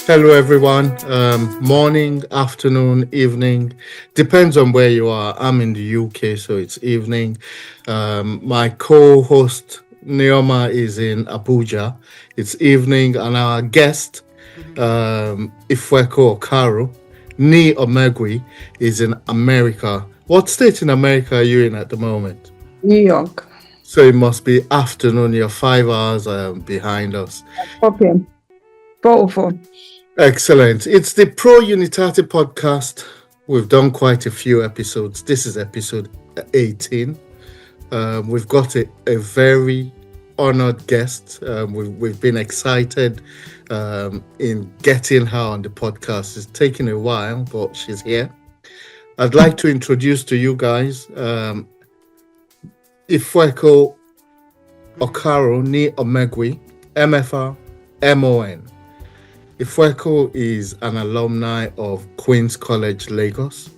Hello, everyone. Morning, afternoon, evening. Depends on where you are. I'm in the UK, so it's evening. My co host, Neoma, is in Abuja. It's evening, and our guest, Ifueko Okauru, Ni Omoigui, is in America. What state in America are you in at the moment? New York. So it must be afternoon. You're 5 hours behind us. 4 p.m. 4:04. Excellent. It's the Pro-Unitate podcast. We've done quite a few episodes. This is episode 18. We've got a very honored guest. We've been excited in getting her on the podcast. It's taken a while, but she's here. I'd like to introduce to you guys Ifueko Okauru Ni Omoigui, MFR, MON. Ifueko is an alumni of Queen's College, Lagos.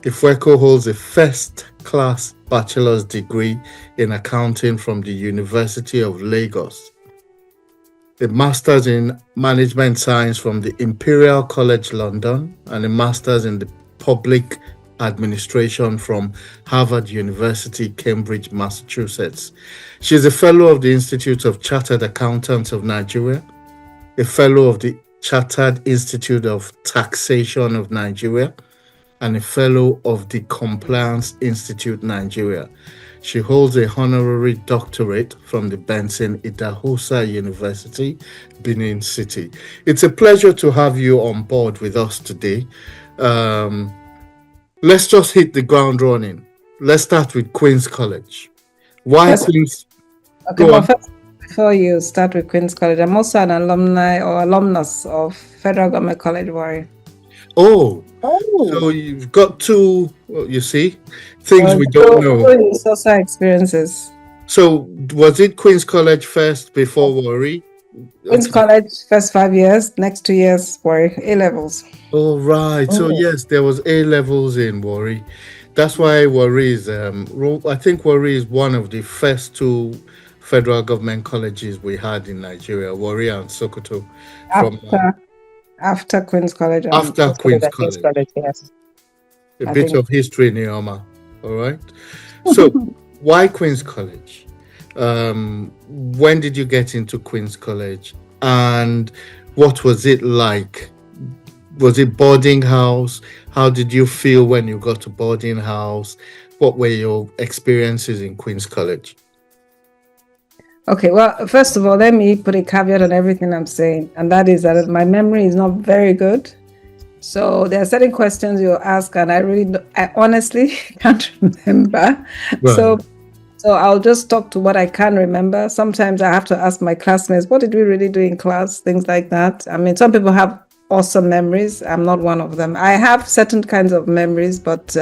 Ifueko holds a first-class bachelor's degree in accounting from the University of Lagos, a master's in management science from the Imperial College London, and a master's in the public administration from Harvard University, Cambridge, Massachusetts. She is a fellow of the Institute of Chartered Accountants of Nigeria, a fellow of the Chartered Institute of Taxation of Nigeria, and a fellow of the Compliance Institute Nigeria. She holds a honorary doctorate from the Benson Idahosa University, Benin City. It's a pleasure to have you on board with us today. Let's just hit the ground running. Let's start with Queen's College. Why Queen's? Okay, well, first, before you start with Queen's College, I'm also an alumni or alumnus of Federal Government College, Warri. Oh, so you've got two, you see, things we don't know. Social experiences. So was it Queen's College first before Warri? Queen's College, first 5 years, next 2 years, Warri, A-levels. Oh, right. So yes, there was A-levels in Warri. That's why Warri is, I think Warri is one of the first two federal government colleges we had in Nigeria, Warri and Sokoto. After Queen's College. After Queen's College. Yes. A bit of history, Neoma. All right. So why Queen's College? When did you get into Queen's College? And what was it like? Was it boarding house? How did you feel when you got to boarding house? What were your experiences in Queen's College? Okay, well, first of all, let me put a caveat on everything I'm saying, and that is that my memory is not very good. So there are certain questions you ask, and I honestly can't remember. Right. So I'll just talk to what I can remember. Sometimes I have to ask my classmates, what did we really do in class? Things like that. I mean, some people have awesome memories. I'm not one of them. I have certain kinds of memories, but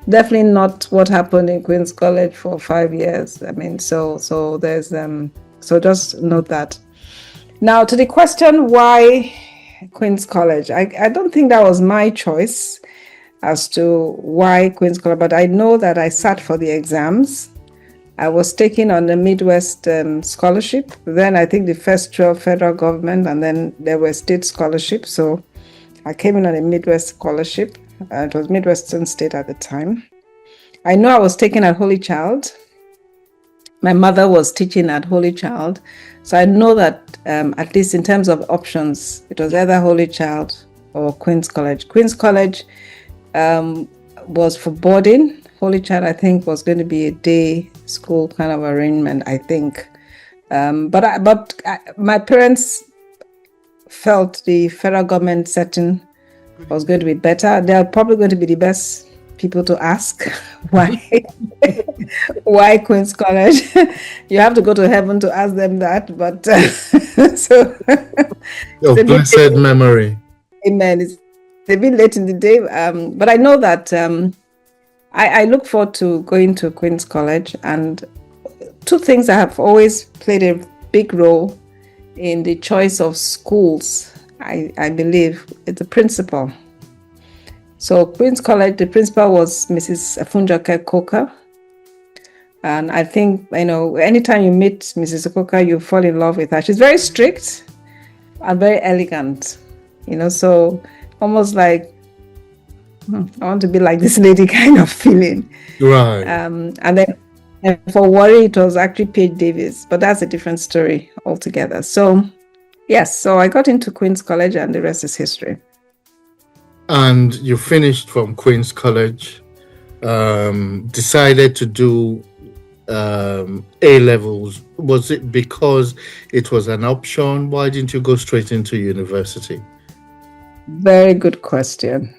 definitely not what happened in Queen's College for 5 years. I mean, so there's so just note that. Now to the question, why Queen's College? I don't think that was my choice as to why Queen's College, but I know that I sat for the exams. I was taken on the Midwest scholarship. Then I think the first 12 federal government, and then there were state scholarships. So I came in on a Midwest scholarship. It was Midwestern State at the time. I know I was taken at Holy Child. My mother was teaching at Holy Child. So I know that at least in terms of options, it was either Holy Child or Queen's College. Queen's College was for boarding. Holy Child, I think, was going to be a day school kind of arrangement, I think. But my parents felt the federal government setting was going to be better. They're probably going to be the best people to ask why Queen's College. You have to go to heaven to ask them that. But so your blessed memory. Amen. It's a bit late in the day, but I know that I look forward to going to Queen's College, and two things that have always played a big role in the choice of schools, I believe, it's the principal. So Queen's College, the principal was Mrs. Afunjoke Coker. And I think, anytime you meet Mrs. Coker, you fall in love with her. She's very strict, and very elegant, so almost like I want to be like this lady kind of feeling. Right. And then for Warri, it was actually Paige Davis, but that's a different story altogether. So yes, so I got into Queen's College and the rest is history. And you finished from Queen's College, decided to do A-levels. Was it because it was an option? Why didn't you go straight into university? Very good question.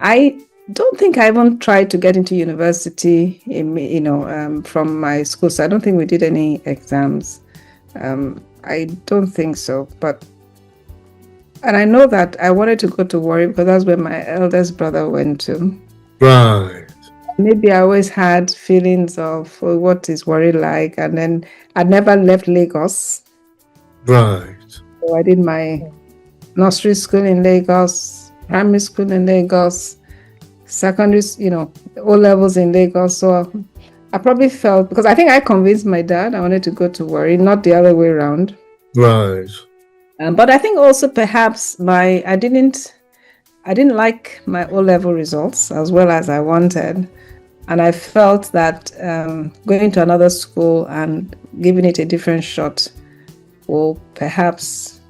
I don't think I even tried to get into university, from my school. So I don't think we did any exams. I don't think so. And I know that I wanted to go to Warri because that's where my eldest brother went to. Right. Maybe I always had feelings of what is Warri like, and then I'd never left Lagos. Right. So I did my nursery school in Lagos, primary school in Lagos, secondary, O-levels in Lagos. So I probably felt, because I think I convinced my dad I wanted to go to Warri, not the other way around. Right. But I think also perhaps I didn't like my O-level results as well as I wanted. And I felt that going to another school and giving it a different shot will perhaps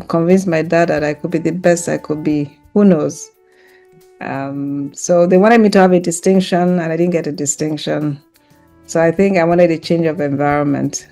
convince my dad that I could be the best I could be. Who knows? So they wanted me to have a distinction and I didn't get a distinction. So I think I wanted a change of environment.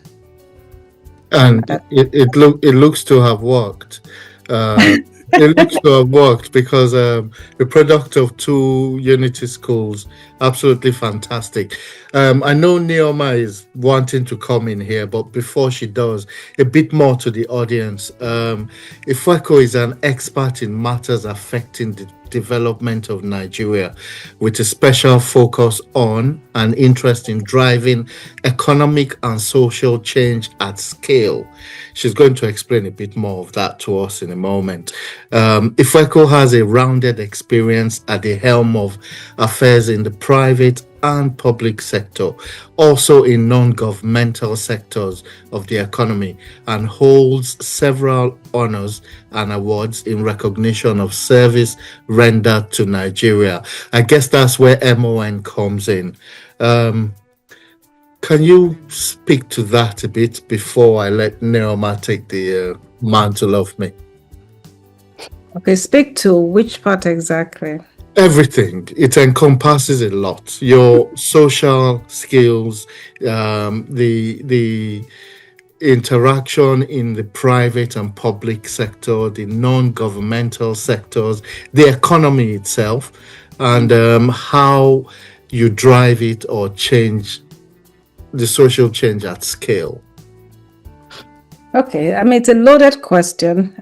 And it looks to have worked. It looks to have worked because the product of two Unity schools, absolutely fantastic. I know Neoma is wanting to come in here, but before she does, a bit more to the audience. Ifueko is an expert in matters affecting the development of Nigeria, with a special focus on and interest in driving economic and social change at scale. She's going to explain a bit more of that to us in a moment. Ifueko has a rounded experience at the helm of affairs in the private and public sector, also in non-governmental sectors of the economy, and holds several honors and awards in recognition of service rendered to Nigeria. I guess that's where MON comes in. Can you speak to that a bit before I let Neoma take the mantle of me? Okay, speak to which part exactly? Everything. It encompasses a lot. Your social skills, the interaction in the private and public sector, the non-governmental sectors, the economy itself, and how you drive it or change the social change at scale. Okay, I mean, it's a loaded question,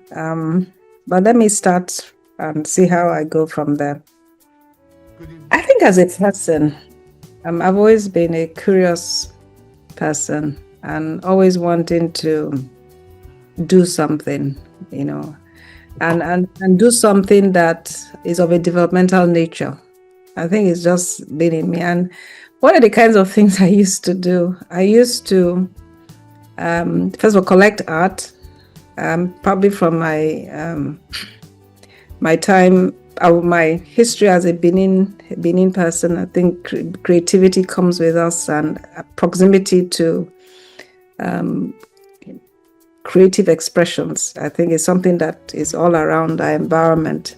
but let me start and see how I go from there. I think as a person, I've always been a curious person and always wanting to do something, and do something that is of a developmental nature. I think it's just been in me. And what are the kinds of things I used to do? I used to, first of all, collect art, probably from my time. My history as a Benin person, I think creativity comes with us, and proximity to creative expressions, I think, is something that is all around our environment.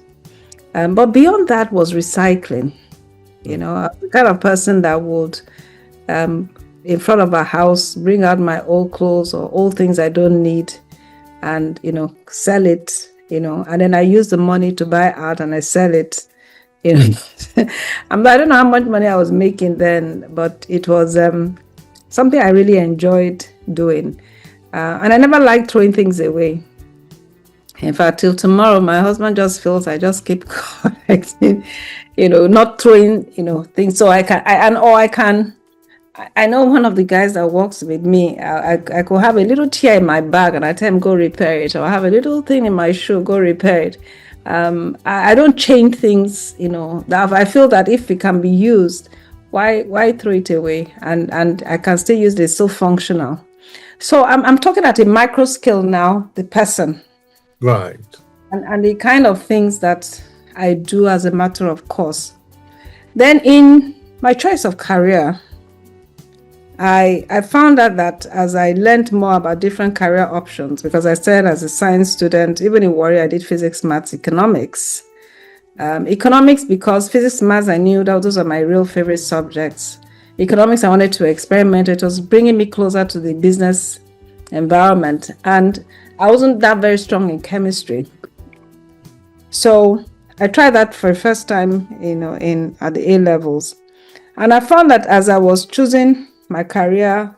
But beyond that was recycling. I'm the kind of person that would, in front of a house, bring out my old clothes or old things I don't need and, sell it. And then I use the money to buy art and I sell it. I don't know how much money I was making then, but it was something I really enjoyed doing. And I never liked throwing things away. In fact, till tomorrow, my husband just feels I just keep collecting, not throwing, things. So I know one of the guys that works with me, I could have a little tear in my bag and I tell him, go repair it. Or I have a little thing in my shoe, go repair it. I don't change things, that I feel that if it can be used, why throw it away? And I can still use it, it's still functional. So I'm talking at a micro scale now, the person, Right. and the kind of things that I do as a matter of course. Then in my choice of career, I found out that as I learned more about different career options, because I started as a science student, even in Warri, I did physics, maths, economics. Economics, because physics, maths, I knew that those are my real favorite subjects. Economics, I wanted to experiment. It was bringing me closer to the business environment. And I wasn't that very strong in chemistry. So I tried that for the first time, at the A levels. And I found that as I was choosing my career,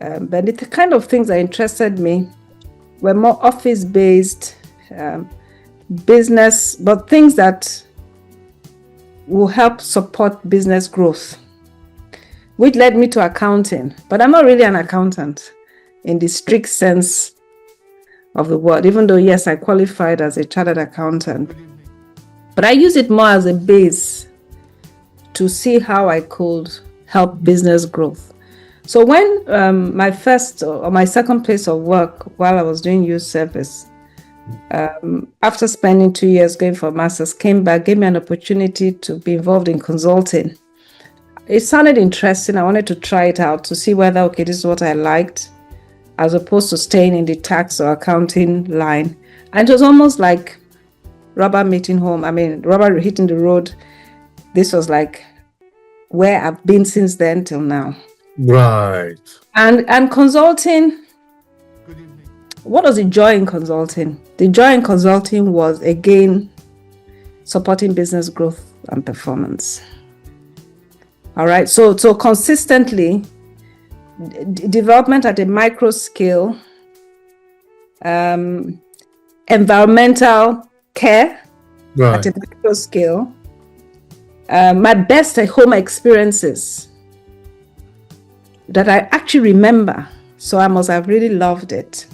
but the kind of things that interested me were more office-based, business, but things that will help support business growth, which led me to accounting. But I'm not really an accountant in the strict sense of the word, even though, yes, I qualified as a chartered accountant. But I use it more as a base to see how I could help business growth. So when my first or my second place of work while I was doing youth service, after spending 2 years going for a master's, came back, gave me an opportunity to be involved in consulting. It sounded interesting. I wanted to try it out to see whether, okay, this is what I liked, as opposed to staying in the tax or accounting line. And it was almost like rubber hitting the road. This was like where I've been since then till now. Right. And consulting, what was the joy in consulting? The joy in consulting was, again, supporting business growth and performance. All right. So consistently, development at a micro scale, environmental care at a micro scale, my best home experiences that I actually remember, so I must have really loved it,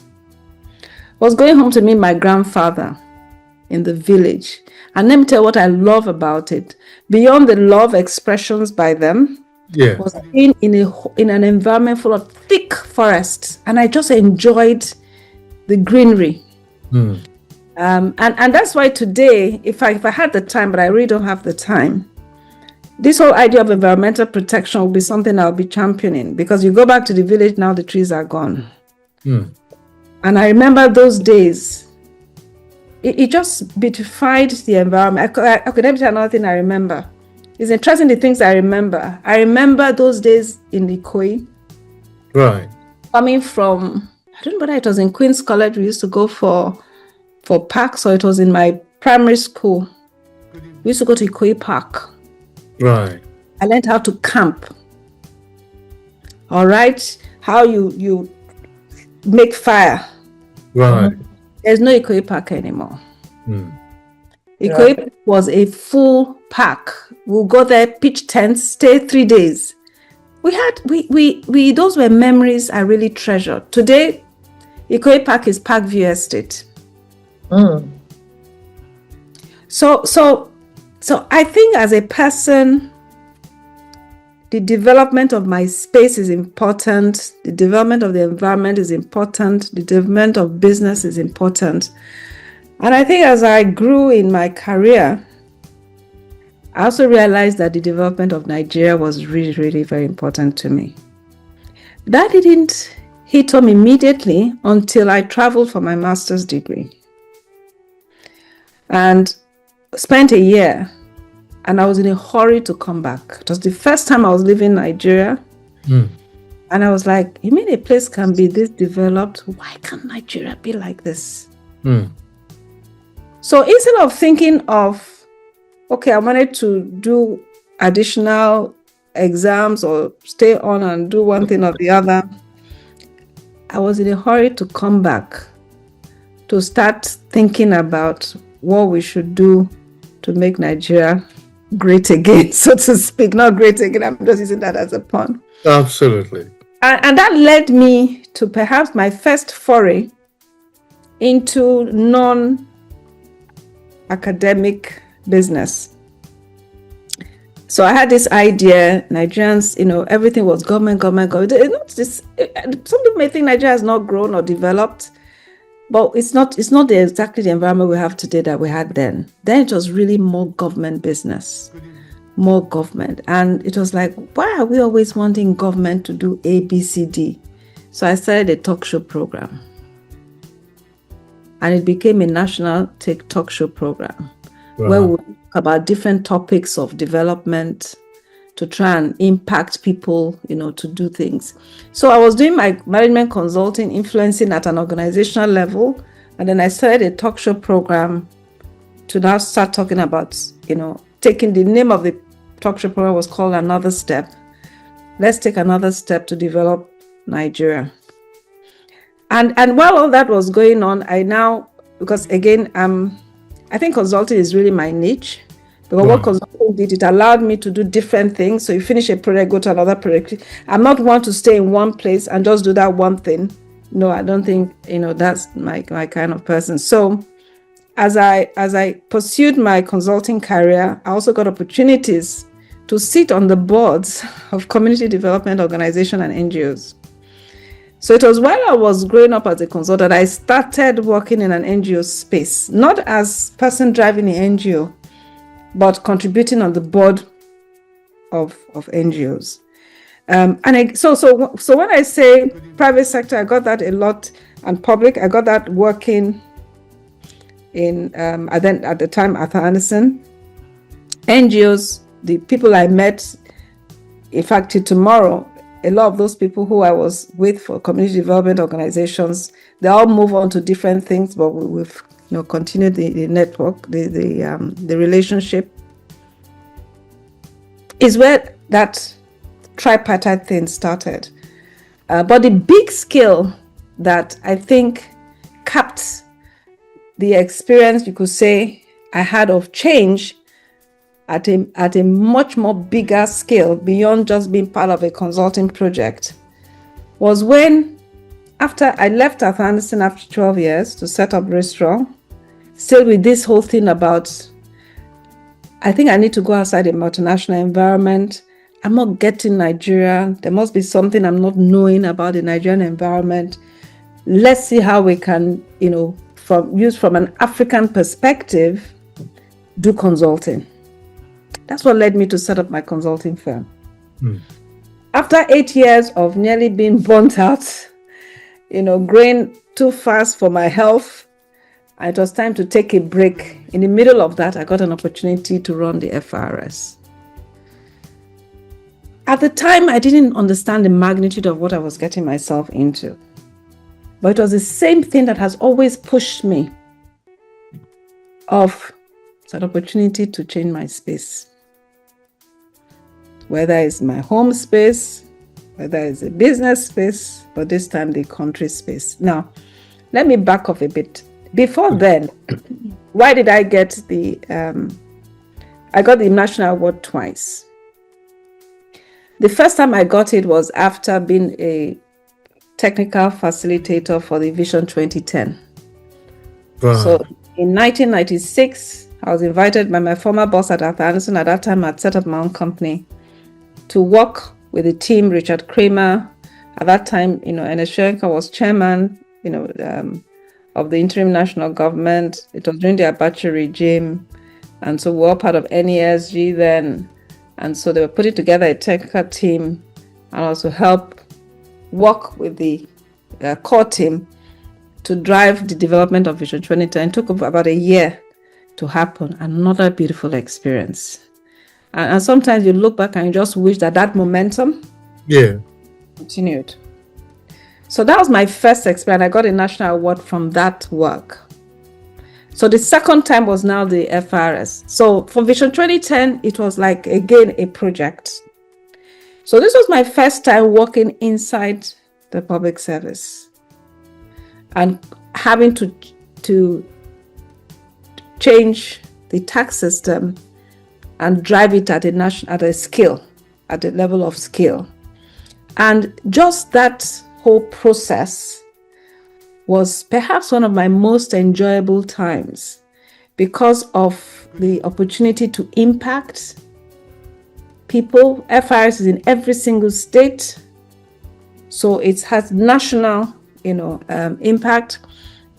was going home to meet my grandfather in the village. And let me tell you what I love about it. Beyond the love expressions by them, was being in an environment full of thick forests, and I just enjoyed the greenery. And that's why today, if I had the time, but I really don't have the time, this whole idea of environmental protection will be something I'll be championing, because you go back to the village now, the trees are gone. And I remember those days. It just beautified the environment. Let me tell you another thing I remember. It's interesting the things I remember. I remember those days in Ikoyi. Right. Coming from, I don't know whether it was in Queen's College, we used to go for parks, or it was in my primary school. We used to go to Ikoyi Park. Right. I learned how to camp. All right. How you make fire. Right. There's no Ikoyi Park anymore. Ikoyi was a full park. We'll go there, pitch tents, stay 3 days. We those were memories I really treasure. Today, Ikoyi Park is Parkview Estate. So I think as a person, the development of my space is important. The development of the environment is important. The development of business is important. And I think as I grew in my career, I also realized that the development of Nigeria was really, really very important to me. That didn't hit home immediately until I traveled for my master's degree and spent a year. And I was in a hurry to come back. It was the first time I was leaving Nigeria. And I was like, you mean a place can be this developed? Why can't Nigeria be like this? So instead of thinking of, okay, I wanted to do additional exams or stay on and do one thing or the other, I was in a hurry to come back, to start thinking about what we should do to make Nigeria great again, so to speak. Not great again, I'm just using that as a pun. Absolutely. And that led me to perhaps my first foray into non-academic business. So I had this idea, Nigerians, everything was government. Some people may think Nigeria has not grown or developed. But it's not exactly the environment we have today that we had then. Then it was really more government business, more government. And it was like, why are we always wanting government to do A, B, C, D? So I started a talk show program. And it became a national talk show program. Wow. Where we talk about different topics of development to try and impact people, to do things. So I was doing my management consulting, influencing at an organizational level. And then I started a talk show program to now start talking about, taking the name of the talk show program was called Another Step. Let's take another step to develop Nigeria. And while all that was going on, because again, I think consulting is really my niche. Because what consulting did, it allowed me to do different things. So you finish a project, go to another project. I'm not one to stay in one place and just do that one thing. No, I don't think, that's my kind of person. So as I pursued my consulting career, I also got opportunities to sit on the boards of community development organizations and NGOs. So it was while I was growing up as a consultant, I started working in an NGO space, not as person driving the NGO, but contributing on the board of NGOs. So when I say private sector, I got that a lot, and public, I got that working in at the time Arthur Andersen. NGOs, the people I met, in fact, till tomorrow, a lot of those people who I was with for community development organizations, they all move on to different things, but we've continued the network, the relationship. Is where that tripartite thing started. But the big skill that I think capped the experience, you could say, I had of change at a much more bigger scale beyond just being part of a consulting project was when, after I left Arthur Andersen after 12 years to set up Restaurant, still with this whole thing about, I think I need to go outside a multinational environment. I'm not getting Nigeria. There must be something I'm not knowing about the Nigerian environment. Let's see how we can, from an African perspective, do consulting. That's what led me to set up my consulting firm. After 8 years of nearly being burnt out, growing too fast for my health, it was time to take a break. In the middle of that, I got an opportunity to run the FRS. At the time, I didn't understand the magnitude of what I was getting myself into. But it was the same thing that has always pushed me of an opportunity to change my space. Whether it's my home space, whether it's a business space, but this time the country space. Now, let me back off a bit. Before then, why did I get I got the National Award twice. The first time I got it was after being a technical facilitator for the Vision 2010. Wow. So in 1996, I was invited by my former boss at Arthur Andersen. At that time, I'd set up my own company to work with the team, Richard Kramer. At that time, Ernest Shoenka was chairman, of the interim national government. It was during the Abacha regime. And so we were all part of NESG then. And so they were putting together a technical team and also help work with the core team to drive the development of Vision 2010. It took about a year to happen. Another beautiful experience. And sometimes you look back and you just wish that momentum continued. So that was my first experience. I got a national award from that work. So the second time was now the FRS. So for Vision 2010, it was like, again, a project. So this was my first time working inside the public service and having to change the tax system and drive it at a level of scale. And just that whole process was perhaps one of my most enjoyable times because of the opportunity to impact people. FRS is in every single state, so it has national, impact.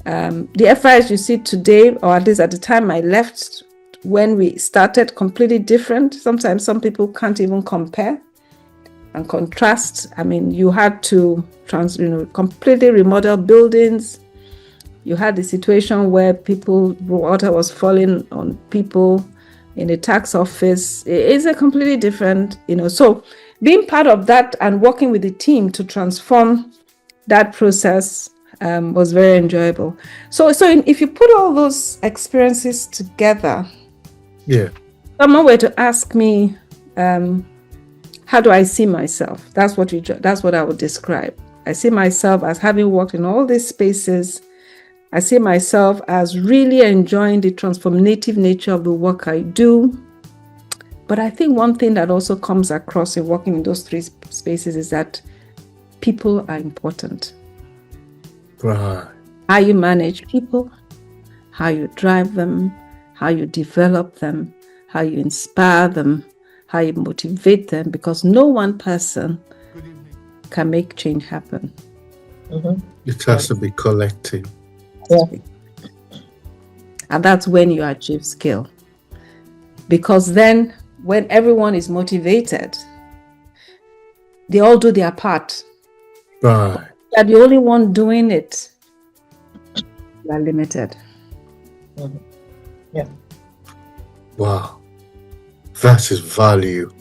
The FIs you see today, or at least at the time I left, when we started, completely different. Sometimes some people can't even compare and contrast. I mean, you had to completely remodel buildings. You had the situation where water was falling on people in the tax office. It's a completely different, so being part of that and working with the team to transform that process was very enjoyable. So if you put all those experiences together, someone were to ask me, how do I see myself? That's what I would describe. I see myself as having worked in all these spaces. I see myself as really enjoying the transformative nature of the work I do. But I think one thing that also comes across in working in those three spaces is that people are important. Right. How you manage people, how you drive them, how you develop them, how you inspire them, how you motivate them, because no one person can make change happen. Mm-hmm. It has to be collective. Yeah. And that's when you achieve skill. Because then when everyone is motivated, they all do their part. Right. You're the only one doing it. You are limited. Mm-hmm. Yeah. Wow. That is value.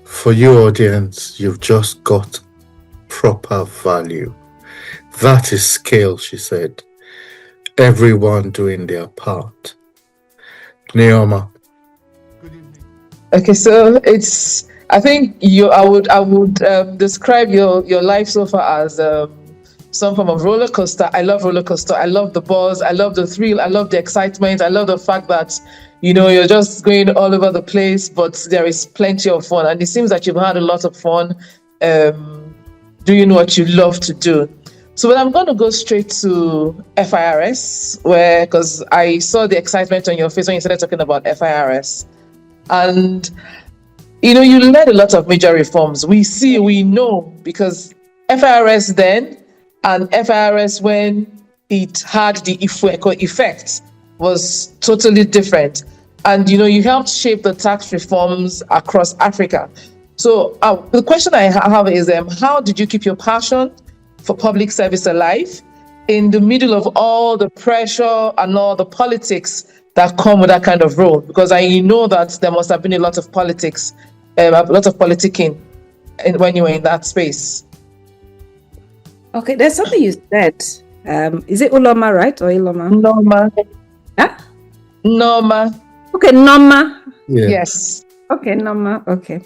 For you, audience, you've just got proper value. That is skill, she said. Everyone doing their part. Neoma. Okay, so I think I would describe your life so far as some form of roller coaster. I love roller coaster. I love the buzz. I love the thrill. I love the excitement. I love the fact that you're just going all over the place, but there is plenty of fun. And it seems that you've had a lot of fun doing what you love to do. So I'm going to go straight to FIRS, because I saw the excitement on your face when you started talking about FIRS. And, you led a lot of major reforms. We know, because FIRS then and FIRS when it had the Ifueko effect was totally different. And, you helped shape the tax reforms across Africa. So the question I have is, how did you keep your passion for public service alive in the middle of all the pressure and all the politics that come with that kind of role? Because I know that there must have been a lot of politics, a lot of politicking when you were in that space. Okay, there's something you said. Is it Uloma, right? Or Iloma? Norma. Huh? Norma. Okay, Norma. Yeah. Yes. Okay, Norma. Okay.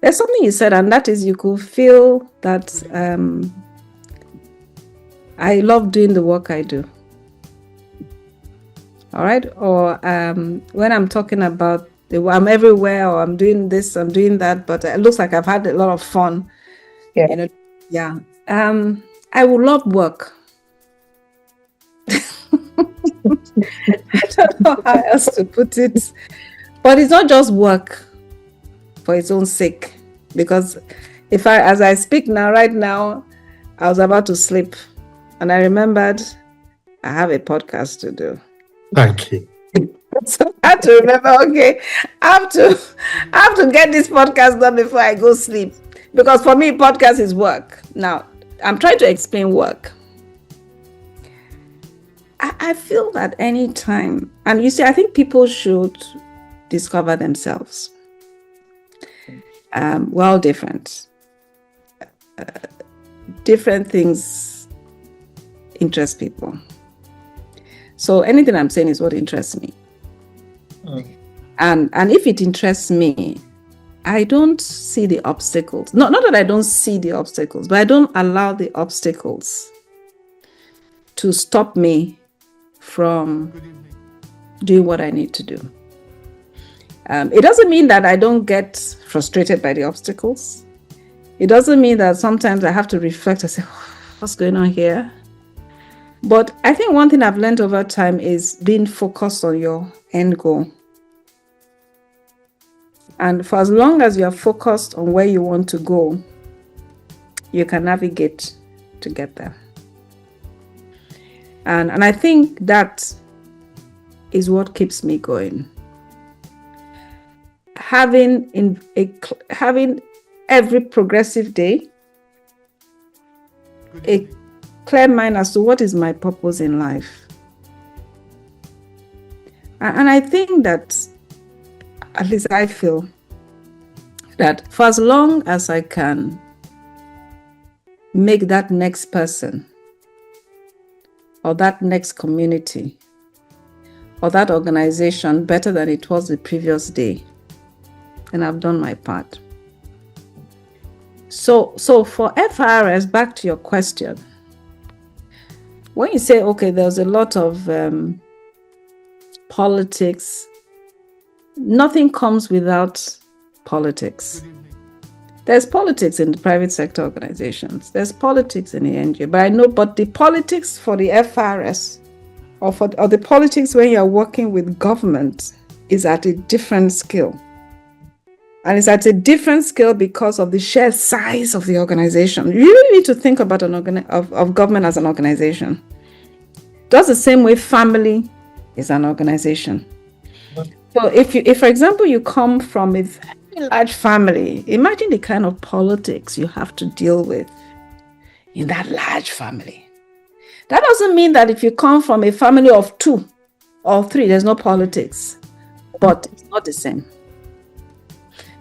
There's something you said, and that is you could feel that I love doing the work I do. All right? Or when I'm talking about I'm everywhere, or I'm doing this, I'm doing that, but it looks like I've had a lot of fun. Yeah. Yeah. I would love work. I don't know how else to put it. But it's not just work for its own sake. Because as I speak now, right now, I was about to sleep. And I remembered I have a podcast to do. Thank you. So I had to remember, okay, I have to get this podcast done before I go sleep. Because for me, podcast is work. Now, I'm trying to explain work. I feel that any time, and you see, I think people should discover themselves. We're all different. Different things interest people. So anything I'm saying is what interests me. And if it interests me, I don't see the obstacles. Not that I don't see the obstacles, but I don't allow the obstacles to stop me from doing what I need to do. It doesn't mean that I don't get frustrated by the obstacles. It doesn't mean that sometimes I have to reflect and say, what's going on here? But I think one thing I've learned over time is being focused on your end goal. And for as long as you're focused on where you want to go, you can navigate to get there. And I think that is what keeps me going. Having every progressive day a clear mind as to what is my purpose in life. And I think that, at least I feel, that for as long as I can make that next person or that next community or that organization better than it was the previous day, then I've done my part. So for FRS, back to your question, when you say, okay, there's a lot of politics, nothing comes without politics. There's politics in the private sector organizations. There's politics in the NGO. But the politics for the FRS or the politics when you're working with government is at a different scale. And it's at a different scale because of the sheer size of the organization. You really need to think about of government as an organization. Just the same way family is an organization. So if for example, you come from a very large family, imagine the kind of politics you have to deal with in that large family. That doesn't mean that if you come from a family of 2 or 3, there's no politics, but it's not the same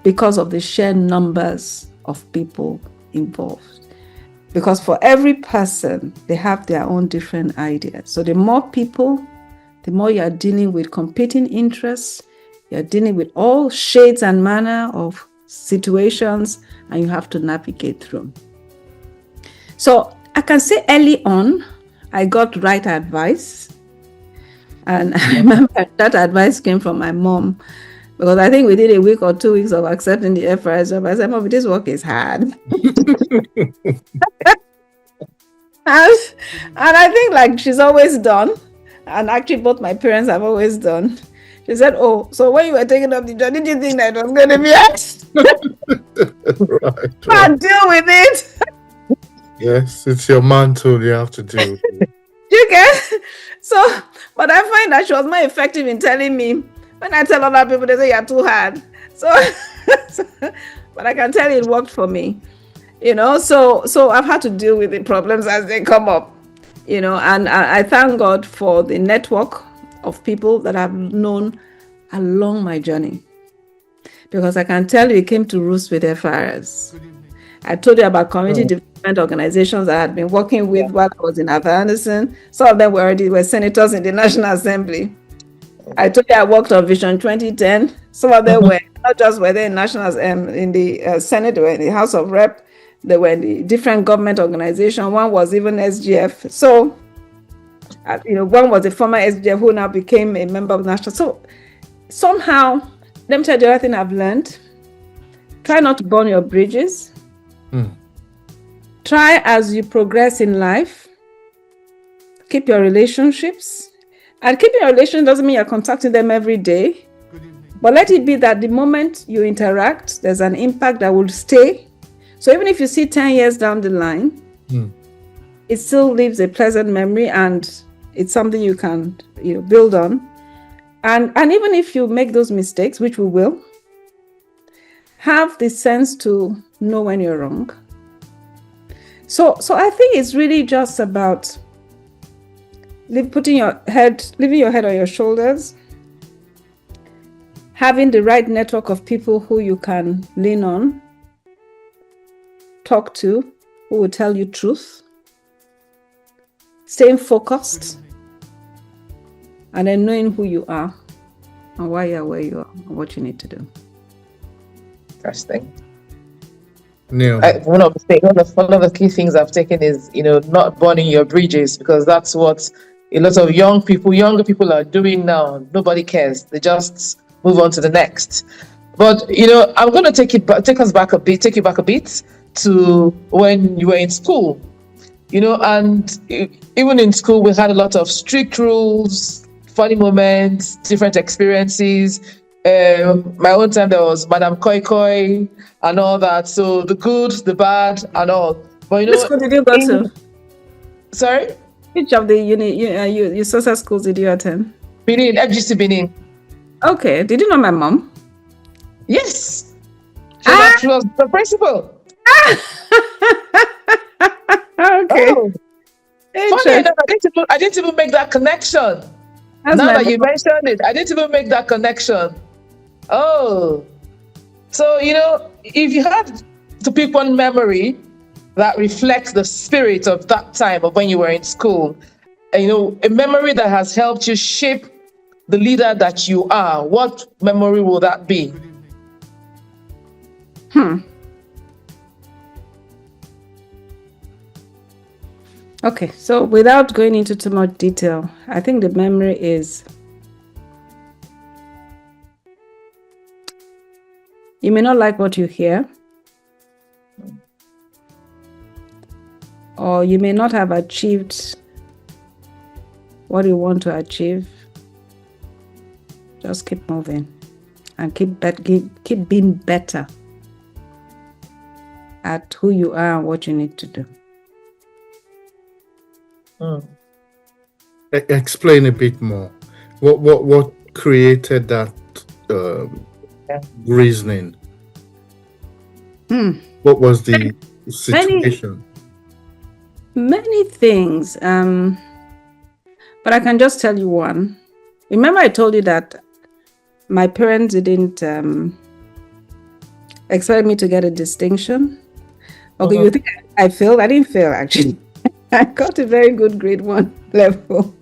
because of the sheer numbers of people involved. Because for every person, they have their own different ideas. So the more people, the more you are dealing with competing interests, you're dealing with all shades and manner of situations, and you have to navigate through. So I can say early on, I got right advice. And I remember that advice came from my mom, because I think we did a week or 2 weeks of accepting the FRS job. I said, Mom, this work is hard. And I think like she's always done, and actually both my parents have always done. She said, oh, so when you were taking up the job, did you think that it was going to be hard? Right. Deal with it. Yes, it's your mantle you have to deal with. You get? So, but I find that she was more effective in telling me. When I tell other people, they say you're too hard. So, but I can tell you it worked for me. So I've had to deal with the problems as they come up. And I thank God for the network of people that I've known along my journey. Because I can tell you it came to roost with FRS. I told you about community development organizations that I had been working with while I was in Afghanistan. Some of them were senators in the National Assembly. I told you I worked on Vision 2010. Some of them were not just were there in nationals in the Senate, they were in the House of Rep, they were in the different government organizations. One was even SGF. So, one was a former SGF who now became a member of national. So somehow, let me tell you the other thing I've learned. Try not to burn your bridges. Try as you progress in life, keep your relationships. And keeping a relation doesn't mean you're contacting them every day. But let it be that the moment you interact, there's an impact that will stay. So even if you see 10 years down the line, it still leaves a pleasant memory, and it's something you can build on. And even if you make those mistakes, which we will, have the sense to know when you're wrong. So I think it's really just about leaving your head on your shoulders, having the right network of people who you can lean on, talk to, who will tell you truth, staying focused, and then knowing who you are and why you're where you are and what you need to do. Interesting. Neil. One of the key things I've taken is, not burning your bridges, because that's what a lot of younger people are doing now. Nobody cares. They just move on to the next. But, I'm going to take you back a bit to when you were in school, and even in school, we had a lot of strict rules, funny moments, different experiences. My own time, there was Madam Koi Koi and all that. So the good, the bad, and all. But Which school did you go to? Sorry? Which of the your social schools did you attend? Benin, FGC Benin. Okay. Did you know my mom? Yes. She was the principal. Okay. Oh, funny Interesting. enough, I didn't even make that connection. That's Now my that you mom. mentioned it, I didn't even make that connection. Oh, so if you had to pick one memory that reflects the spirit of that time of when you were in school, a memory that has helped you shape the leader that you are, what memory will that be? Okay, so without going into too much detail, I think the memory is you may not like what you hear, or you may not have achieved what you want to achieve. Just keep moving and keep being better at who you are and what you need to do. Explain a bit more. What created that reasoning? What was the situation? Many things. But I can just tell you one. Remember, I told you that my parents didn't expect me to get a distinction. Okay, you think I failed? I didn't fail, actually. I got a very good grade 1 level,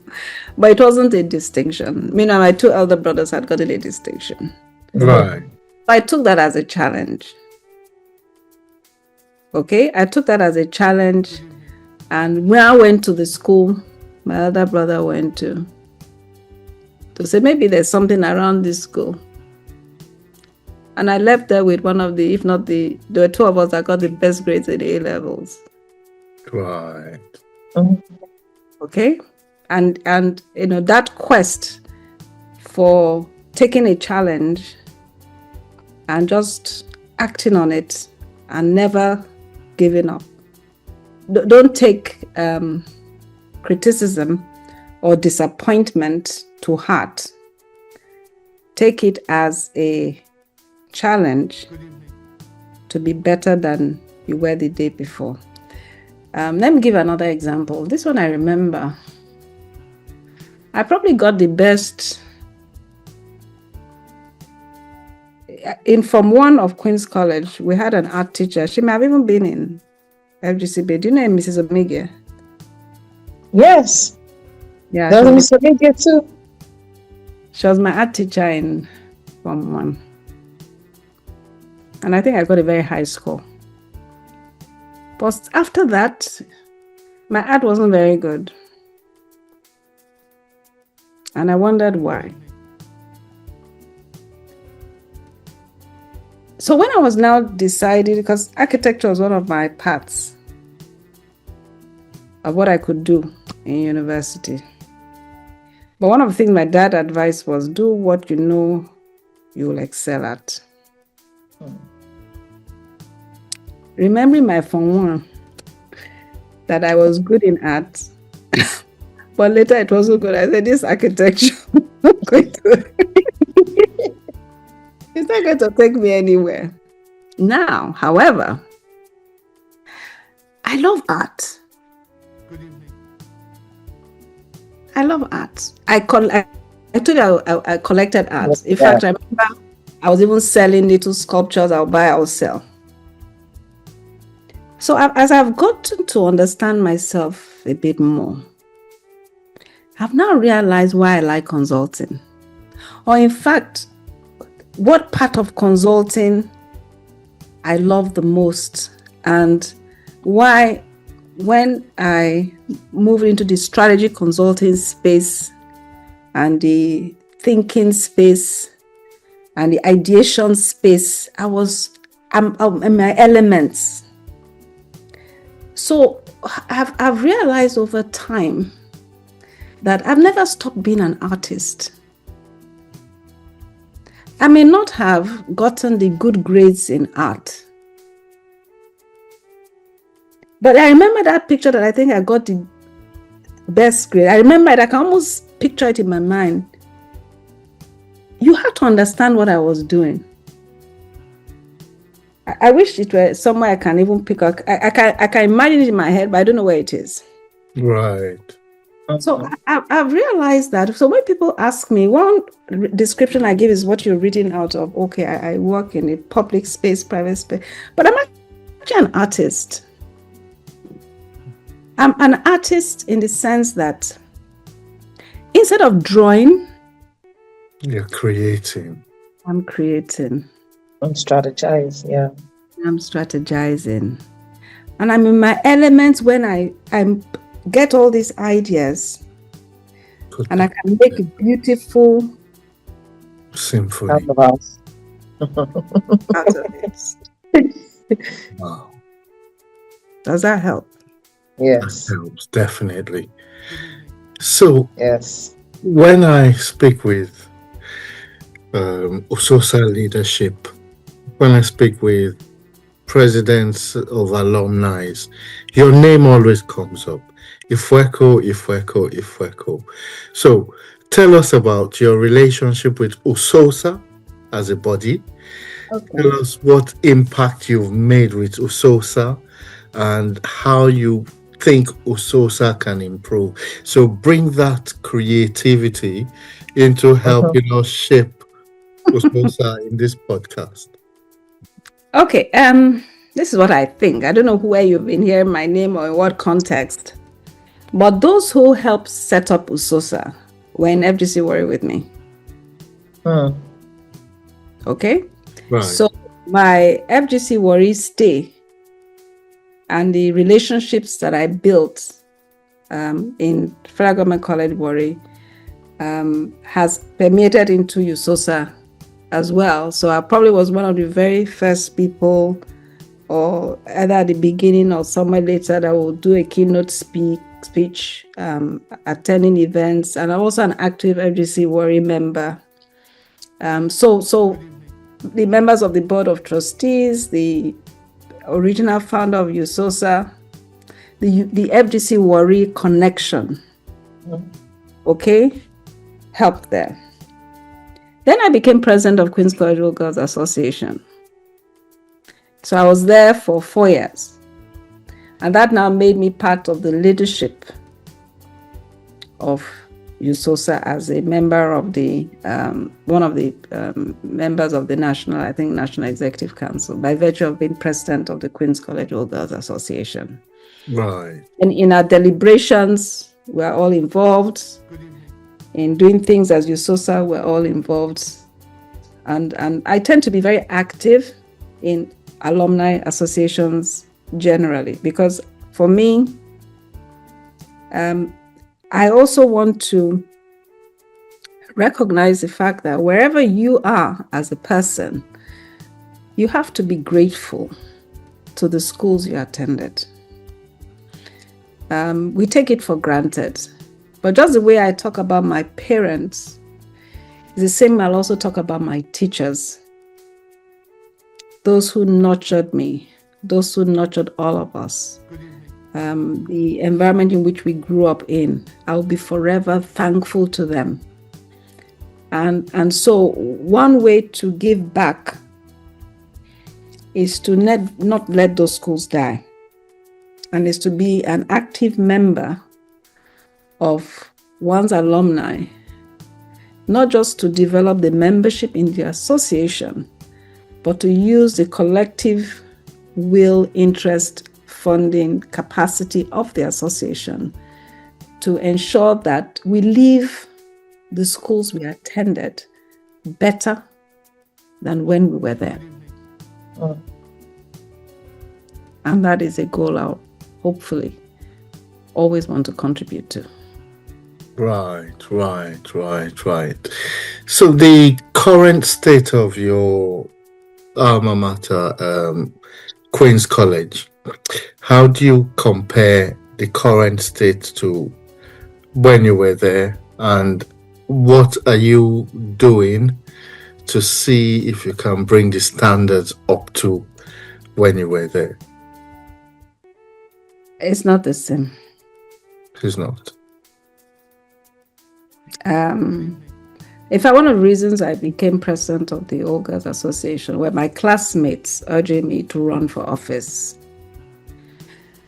but it wasn't a distinction. Meanwhile, my 2 elder brothers had gotten a distinction. Right. I took that as a challenge. Okay, I took that as a challenge, and when I went to the school, my elder brother went to say maybe there's something around this school. And I left there with one of there were 2 of us that got the best grades at A levels. Right. Okay, and that quest for taking a challenge and just acting on it and never giving up. Don't take criticism or disappointment to heart. Take it as a challenge to be better than you were the day before. Let me give another example. This one I remember. I probably got the best in Form 1 of Queen's College. We had an art teacher. She may have even been in FGCB. Do you know Mrs. Omoigui? Yes. Yeah. That was Mr. Omoigui too. She was my art teacher in Form 1. And I think I got a very high score. But after that, my art wasn't very good. And I wondered why. So when I was now deciding, because architecture was one of my paths of what I could do in university. But one of the things my dad advised was do what you know you will excel at. Remembering my Form 1, that I was good in art, but later it wasn't good. I said, this architecture it's not going to take me anywhere. Now, however, I love art. I love art. I told you I collected art. In fact, I remember I was even selling little sculptures. I'll buy, I'll sell. So as I've gotten to understand myself a bit more, I've now realized why I like consulting. Or in fact, what part of consulting I love the most, and why when I moved into the strategy consulting space and the thinking space and the ideation space, I'm in my elements. So I've realized over time that I've never stopped being an artist. I may not have gotten the good grades in art, but I remember that picture that I think I got best grade. I remember it, I can almost picture it in my mind. You had to understand what I was doing. I wish it were somewhere I can even pick up. I can imagine it in my head, but I don't know where it is. Right. So I've realized that. So when people ask me, one description I give is what you're reading out of. Okay, I work in a public space, private space, but I'm actually an artist. I'm an artist in the sense that instead of drawing, you're creating. I'm creating. I'm strategizing, yeah. I'm strategizing. And I'm in my elements when I get all these ideas. And I can make a beautiful symphony out of it. Wow. Does that help? Yes. That helps, definitely. So, yes, when I speak with Usosa leadership, when I speak with presidents of alumni, your name always comes up. Ifueko, Ifueko, Ifueko. So, tell us about your relationship with Usosa as a body. Okay. Tell us what impact you've made with Usosa and how you think Usosa can improve. So bring that creativity into helping us shape Usosa in this podcast. Okay, this is what I think. I don't know where you've been hearing my name or in what context, but those who helped set up Usosa were in FGC Warri with me. Okay? Right. So my FGC Warri stay and the relationships that I built in Federal Government College Warri has permeated into Usosa as well. So I probably was one of the very first people, or either at the beginning or somewhere later, that will do a keynote speech, attending events, and I'm also an active FGC Warri member. So the members of the board of trustees, the original founder of Usosa, the FGC Warri connection, okay, helped there. Then I became president of Queen's College Girls Association. So I was there for 4 years. And that now made me part of the leadership of Usosa as a member of the, one of the members of the National Executive Council, by virtue of being president of the Queen's College Girls Association. Right. And in our deliberations, we're all involved. In doing things as Usosa, we're all involved. And I tend to be very active in alumni associations generally, because for me, I also want to recognize the fact that wherever you are as a person, you have to be grateful to the schools you attended. We take it for granted. But just the way I talk about my parents is the same I'll also talk about my teachers. Those who nurtured me, those who nurtured all of us. The environment in which we grew up in, I'll be forever thankful to them. And so one way to give back is to not let those schools die, and is to be an active member of one's alumni, not just to develop the membership in the association, but to use the collective will, interest, funding capacity of the association to ensure that we leave the schools we attended better than when we were there. And that is a goal I'll hopefully always want to contribute to. Right. So the current state of your alma mater, Queen's College, how do you compare the current state to when you were there, and what are you doing to see if you can bring the standards up to when you were there? It's not the same. It's not. In fact, one of the reasons I became president of the Old Girls Association were my classmates urging me to run for office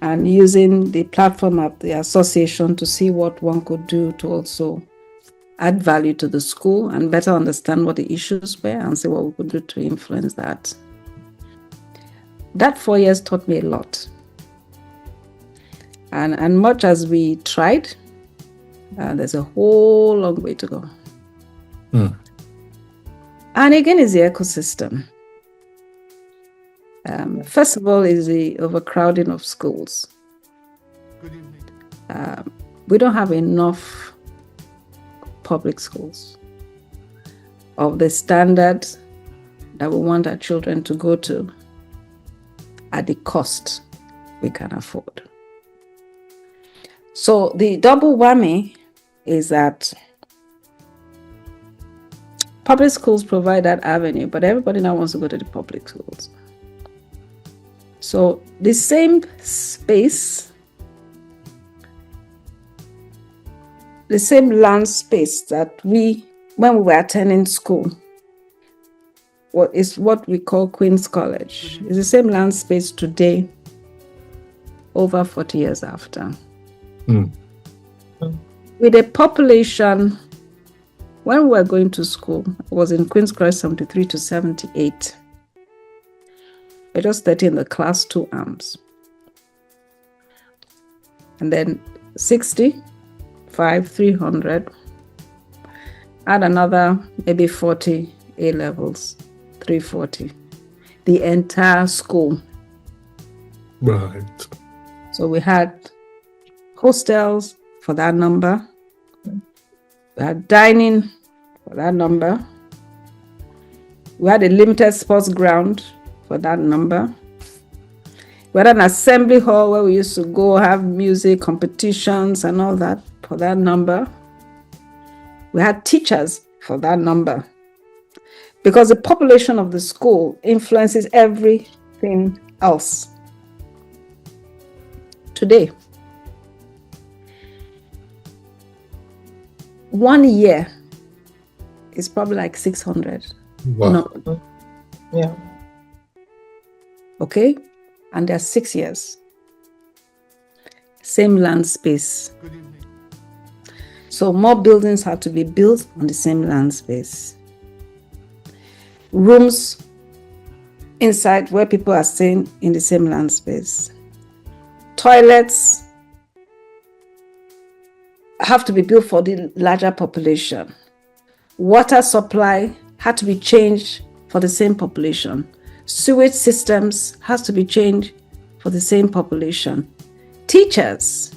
and using the platform of the association to see what one could do to also add value to the school and better understand what the issues were and see what we could do to influence that. That 4 years taught me a lot. And much as we tried, there's a whole long way to go. And again, is the ecosystem. First of all, is the overcrowding of schools. We don't have enough public schools of the standard that we want our children to go to at the cost we can afford. So the double whammy is that public schools provide that avenue, but everybody now wants to go to the public schools. So the same space, the same land space that when we were attending school, is what we call Queen's College. It's the same land space today, over 40 years after. With a population, when we were going to school, I was in Queen's College 73 to 78. I just 30 in the class 2 arms. And then 65, 300. Add another maybe 40 A levels, 340. The entire school. Right. So we had hostels for that number. We had dining for that number. We had a limited sports ground for that number. We had an assembly hall where we used to go have music competitions and all that for that number. We had teachers for that number. Because the population of the school influences everything else. Today, 1 year is probably like 600. Wow. No. Yeah. Okay? And there are 6 years. Same land space. So more buildings have to be built on the same land space. Rooms inside where people are staying in the same land space. Toilets have to be built for the larger population. Water supply had to be changed for the same population. Sewage systems has to be changed for the same population. Teachers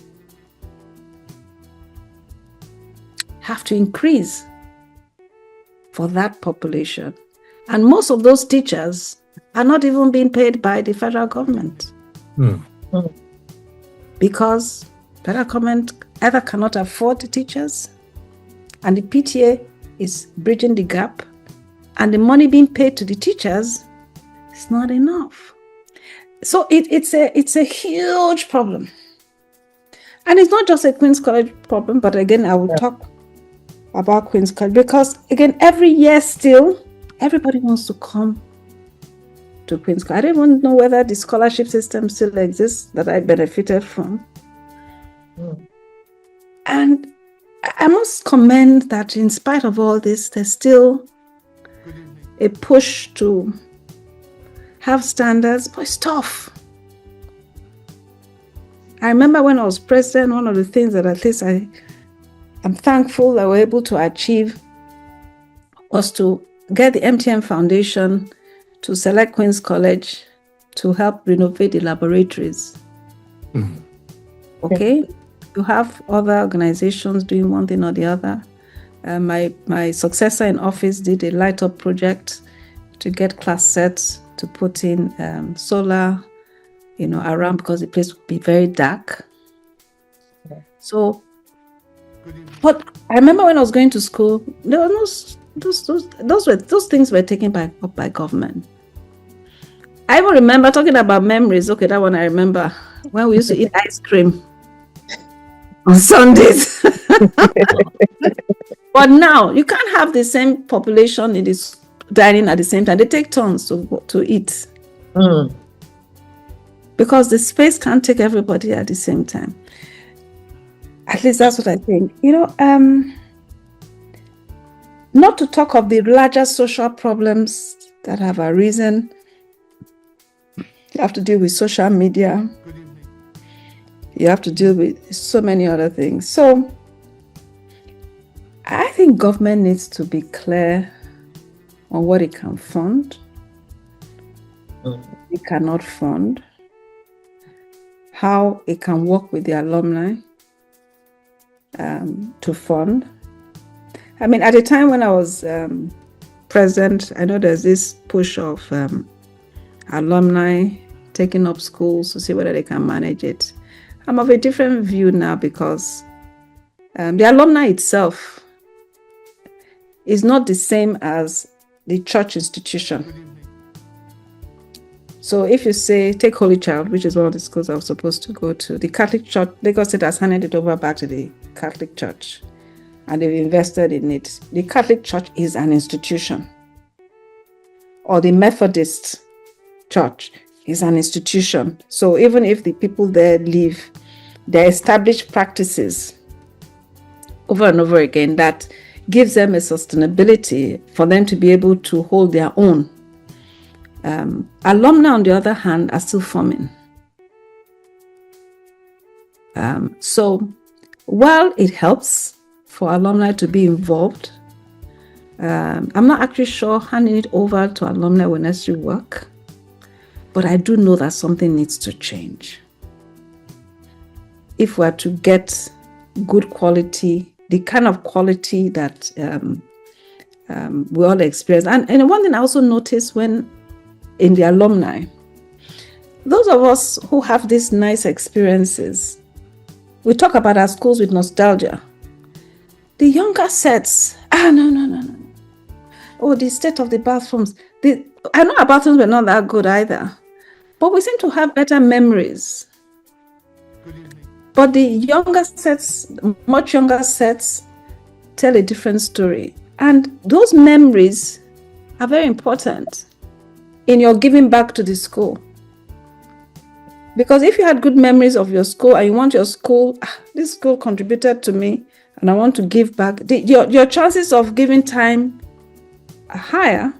have to increase for that population. And most of those teachers are not even being paid by the federal government. Because federal government either cannot afford the teachers, and the PTA is bridging the gap, and the money being paid to the teachers is not enough. So it's a huge problem. And it's not just a Queen's College problem, but again, I will talk about Queen's College because, again, every year still, everybody wants to come to Queen's College. I don't even know whether the scholarship system still exists that I benefited from. And I must commend that in spite of all this, there's still a push to have standards, but it's tough. I remember when I was president, one of the things that at least I'm thankful that we're able to achieve was to get the MTN Foundation to select Queen's College to help renovate the laboratories. Okay? You have other organizations doing one thing or the other. My successor in office did a light up project to get class sets to put in solar, around because the place would be very dark. So, but I remember when I was going to school, there was those things were taken up by government. I even remember talking about memories. Okay, that one I remember when we used to eat ice cream on Sundays. But now you can't have the same population in this dining at the same time. They take turns to eat. Because the space can't take everybody at the same time. At least that's what I think. Not to talk of the larger social problems that have arisen. You have to deal with social media. You have to deal with so many other things. So I think government needs to be clear on what it can fund, it cannot fund, how it can work with the alumni to fund. I mean, at the time when I was president, I know there's this push of alumni taking up schools to see whether they can manage it. I'm of a different view now because the alumni itself is not the same as the church institution. So if you say, take Holy Child, which is one of the schools I was supposed to go to, the Catholic Church, Lagos State has handed it over back to the Catholic Church and they've invested in it. The Catholic Church is an institution. Or the Methodist Church is an institution. So even if the people there leave their established practices over and over again, that gives them a sustainability for them to be able to hold their own. Alumni, on the other hand, are still forming. So while it helps for alumni to be involved, I'm not actually sure handing it over to alumni will necessarily work, but I do know that something needs to change. If we're to get good quality, the kind of quality that we all experience. And one thing I also noticed when in the alumni, those of us who have these nice experiences, we talk about our schools with nostalgia. The younger sets, no. Oh, the state of the bathrooms. I know our bathrooms were not that good either, but we seem to have better memories. But the younger sets, much younger sets, tell a different story. And those memories are very important in your giving back to the school. Because if you had good memories of your school and you want your school, this school contributed to me and I want to give back, your chances of giving time are higher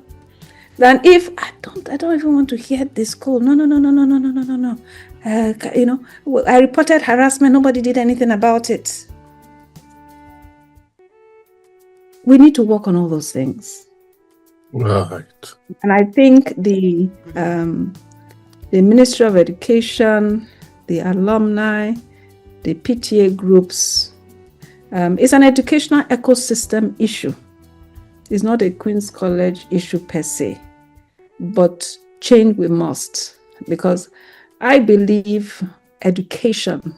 than if I don't even want to hear this school. No. I reported harassment, nobody did anything about it. We need to work on all those things. Right. And I think the Ministry of Education, the alumni, the PTA groups, it's an educational ecosystem issue. It's not a Queen's College issue per se, but change we must, because I believe education,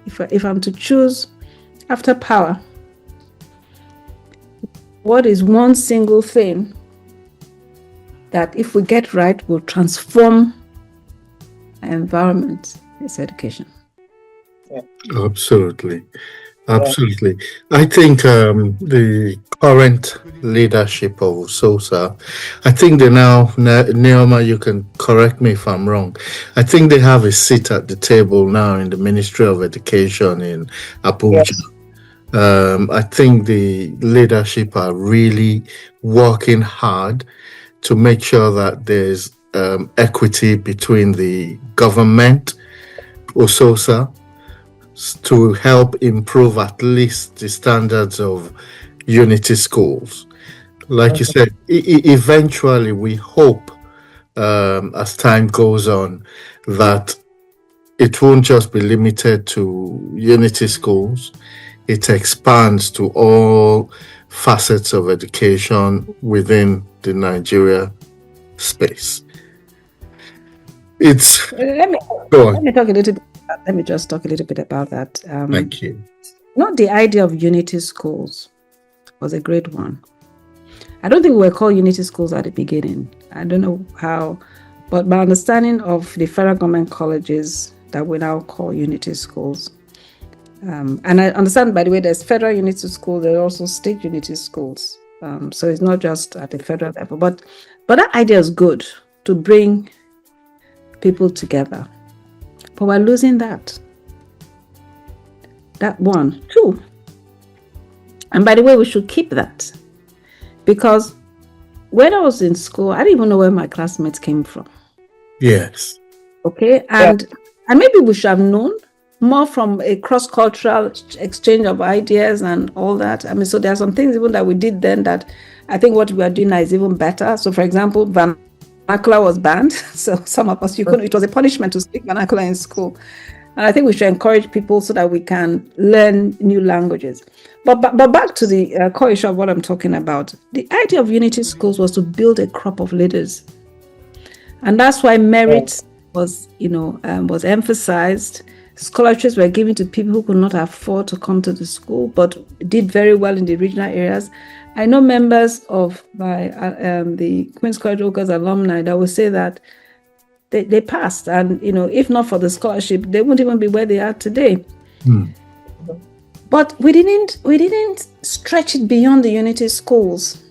if I'm to choose after power, what is one single thing that if we get right will transform our environment? Is education. Yeah. Absolutely. I think the current leadership of SOSA, I think they now, Neoma, you can correct me if I'm wrong, I think they have a seat at the table now in the Ministry of Education in Abuja. Yes. I think the leadership are really working hard to make sure that there's equity between the government, SOSA, to help improve at least the standards of unity schools. Like you said, eventually we hope as time goes on that it won't just be limited to unity schools. It expands to all facets of education within the Nigeria space. Let me talk a little bit. Let me just talk a little bit about that. Thank you. Not the idea of unity schools was a great one. I don't think we were called unity schools at the beginning. I don't know how, but my understanding of the federal government colleges that we now call unity schools, And I understand, by the way, there's federal unity schools, there are also state unity schools. So it's not just at the federal level, but that idea is good to bring people together. But we're losing that. That one. Two. And by the way, we should keep that. Because when I was in school, I didn't even know where my classmates came from. Yes. Okay. And maybe we should have known more from a cross-cultural exchange of ideas and all that. I mean, so there are some things even that we did then that I think what we are doing now is even better. So for example, vernacular was banned. So some of us, it was a punishment to speak vernacular in school. And I think we should encourage people so that we can learn new languages. But back to the core issue of what I'm talking about. The idea of unity schools was to build a crop of leaders. And that's why merit was emphasized. Scholarships were given to people who could not afford to come to the school, but did very well in the regional areas. I know members of the Queen's College Okas alumni that will say that they passed, and if not for the scholarship, they wouldn't even be where they are today. But we didn't stretch it beyond the unity schools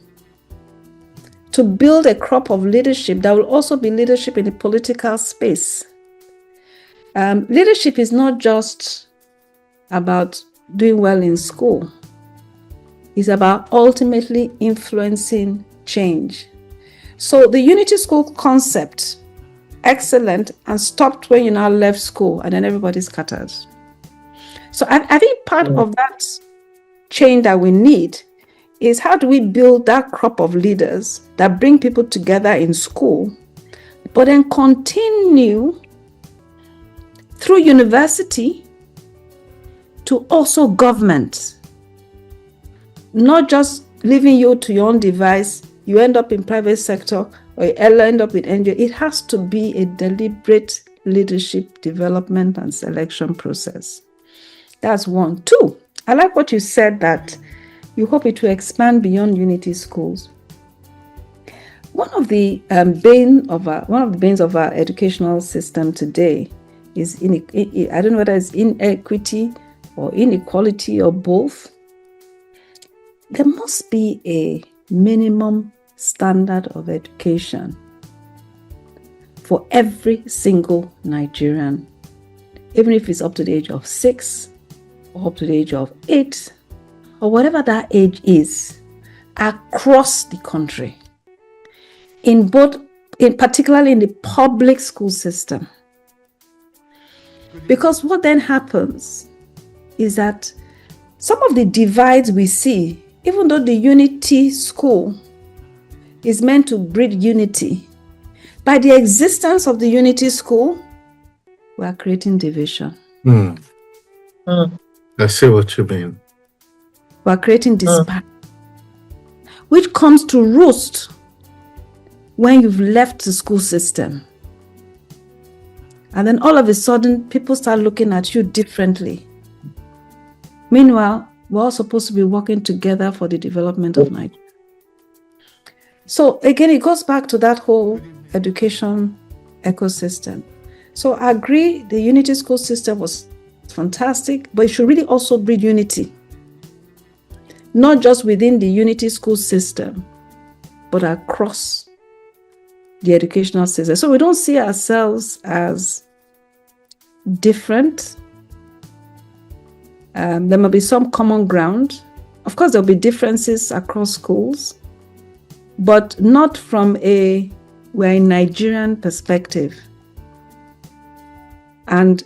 to build a crop of leadership that will also be leadership in the political space. Leadership is not just about doing well in school. It's about ultimately influencing change. So the unity school concept, excellent, and stopped when you now left school and then everybody's scattered. So I think part of that change that we need is how do we build that crop of leaders that bring people together in school, but then continue through university to also government. Not just leaving you to your own device, you end up in private sector or you end up in NGO. It has to be a deliberate leadership development and selection process. That's one. Two, I like what you said that you hope it will expand beyond unity schools. One of the banes of our educational system today is I don't know whether it's inequity or inequality or both. There must be a minimum standard of education for every single Nigerian, even if it's up to the age of 6 or up to the age of 8 or whatever that age is, across the country, particularly in the public school system. Because what then happens is that some of the divides we see, even though the unity school is meant to breed unity, by the existence of the unity school, we are creating division. I see what you mean. We are creating disparity, which comes to roost when you've left the school system. And then all of a sudden, people start looking at you differently. Meanwhile, we're all supposed to be working together for the development of Nigeria. So again, it goes back to that whole education ecosystem. So I agree, the unity school system was fantastic, but it should really also breed unity. Not just within the unity school system, but across the educational system. So we don't see ourselves as different. There may be some common ground. Of course, there'll be differences across schools, but not from we're a Nigerian perspective. And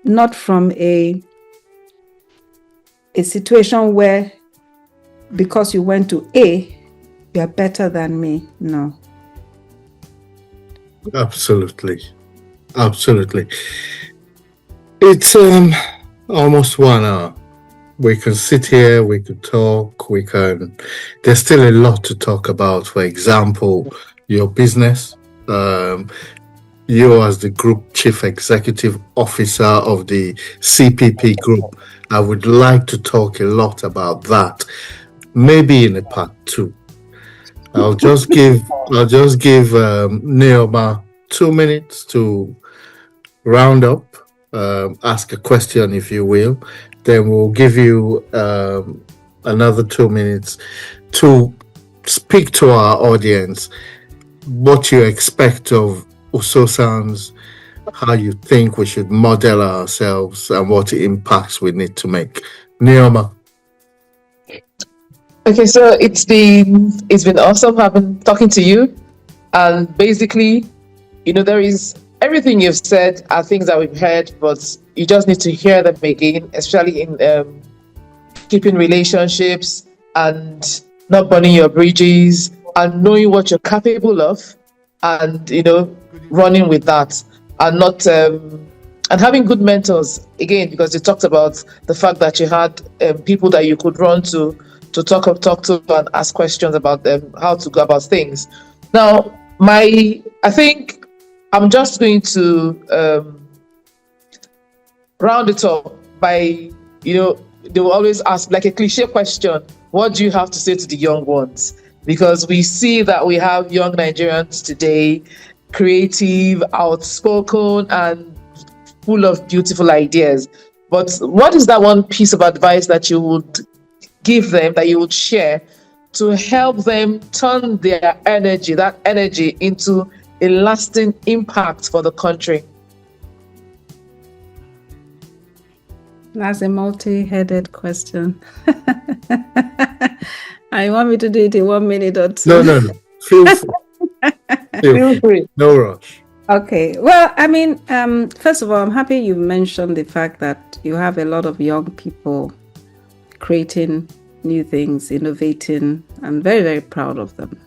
not from a situation where because you went to A, you are better than me. No. Absolutely. It's almost 1 hour. We can sit here, we could talk, there's still a lot to talk about. For example, your business, you as the group chief executive officer of the CPP group. I would like to talk a lot about that, maybe in a part 2. I'll just give Neoma 2 minutes to round up ask a question, if you will. Then we'll give you another 2 minutes to speak to our audience what you expect of Usosan's, how you think we should model ourselves, and what impacts we need to make. Neoma. Okay, so it's been awesome talking to you, and basically, there is everything you've said are things that we've heard, but you just need to hear them again, especially in keeping relationships and not burning your bridges and knowing what you're capable of, and running with that, and not and having good mentors again, because you talked about the fact that you had people that you could run to talk to and ask questions about them, how to go about things. Now, I think I'm just going to round it up by, they will always ask like a cliche question: what do you have to say to the young ones? Because we see that we have young Nigerians today, creative, outspoken, and full of beautiful ideas. But what is that one piece of advice that you would give them, that you would share, to help them turn their energy into a lasting impact for the country? That's a multi-headed question. I want me to do it in 1 minute or two. No. Feel free. Feel free. No rush. Okay. Well, I mean, first of all, I'm happy you mentioned the fact that you have a lot of young people creating new things, innovating. I'm very, very proud of them.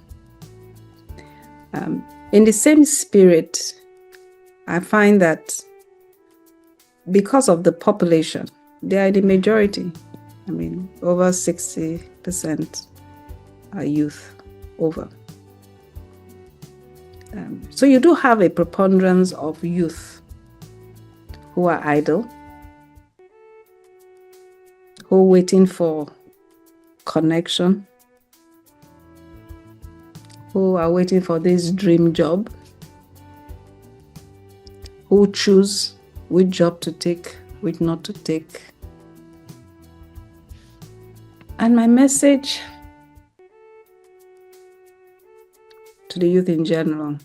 In the same spirit, I find that because of the population, they are the majority. I mean, over 60% are youth, over. So you do have a preponderance of youth who are idle, who are waiting for connection, who are waiting for this dream job, who choose which job to take, which not to take. And my message to the youth in general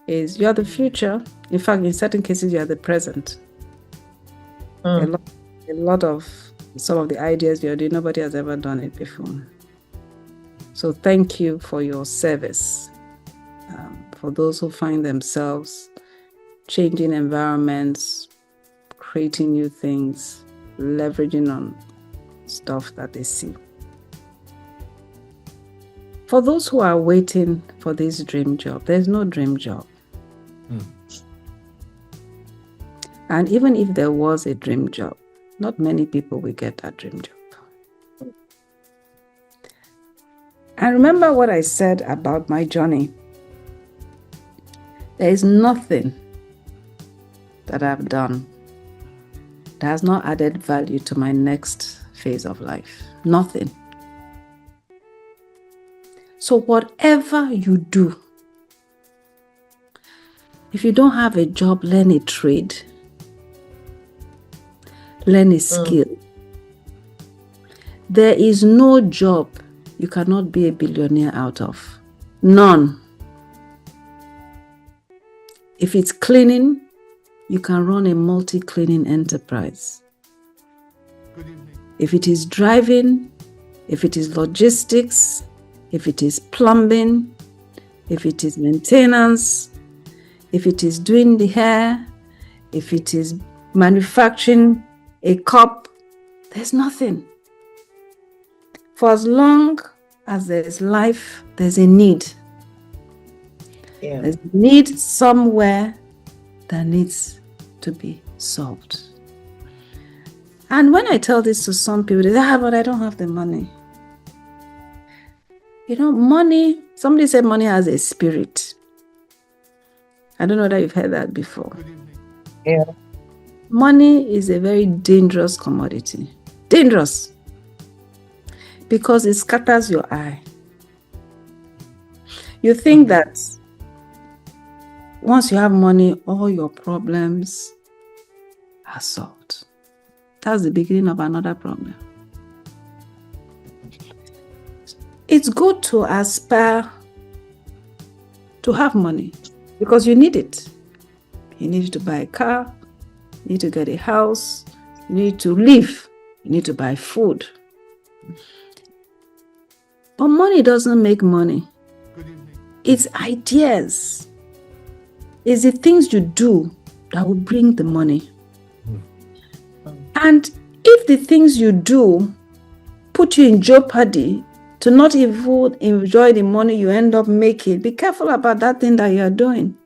is, you are the future. In fact, in certain cases, you are the present. A lot of some of the ideas you're doing, nobody has ever done it before. So thank you for your service. For those who find themselves changing environments, creating new things, leveraging on stuff that they see. For those who are waiting for this dream job, there's no dream job. And even if there was a dream job, not many people will get that dream job. And remember what I said about my journey. There is nothing that I've done that has not added value to my next phase of life. Nothing. So whatever you do, if you don't have a job, learn a trade. Learn a skill. There is no job you cannot be a billionaire out of. None. If it's cleaning, you can run a multi-cleaning enterprise. If it is driving, if it is logistics, if it is plumbing, if it is maintenance, if it is doing the hair, if it is manufacturing a cup, there's nothing. For as long as there's life, there's a need. There's a need somewhere that needs to be solved. And when I tell this to some people, they say, but I don't have the money. Money, somebody said money has a spirit. I don't know whether you've heard that before. Yeah. Money is a very dangerous commodity. Dangerous. Because it scatters your eye. You think that once you have money, all your problems are solved. That's the beginning of another problem. It's good to aspire to have money because you need it. You need to buy a car, you need to get a house, you need to live, you need to buy food. But money doesn't make money. It's ideas. It's the things you do that will bring the money. And if the things you do put you in jeopardy to not even enjoy the money you end up making, be careful about that thing that you are doing.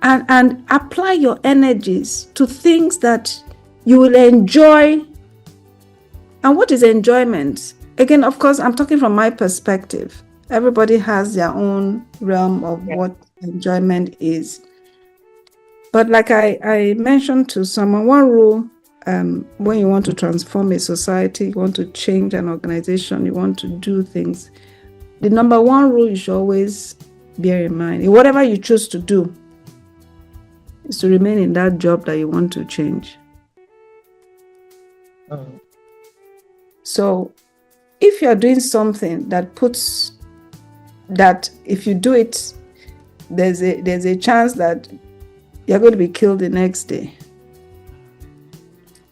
And apply your energies to things that you will enjoy. And what is enjoyment? Again, of course, I'm talking from my perspective. Everybody has their own realm of what enjoyment is. But like I mentioned to someone, one rule when you want to transform a society, you want to change an organization, you want to do things, the number one rule you should always bear in mind, in whatever you choose to do, is to remain in that job that you want to change. So if you're doing something that puts that if you do it, there's a chance that you're going to be killed the next day.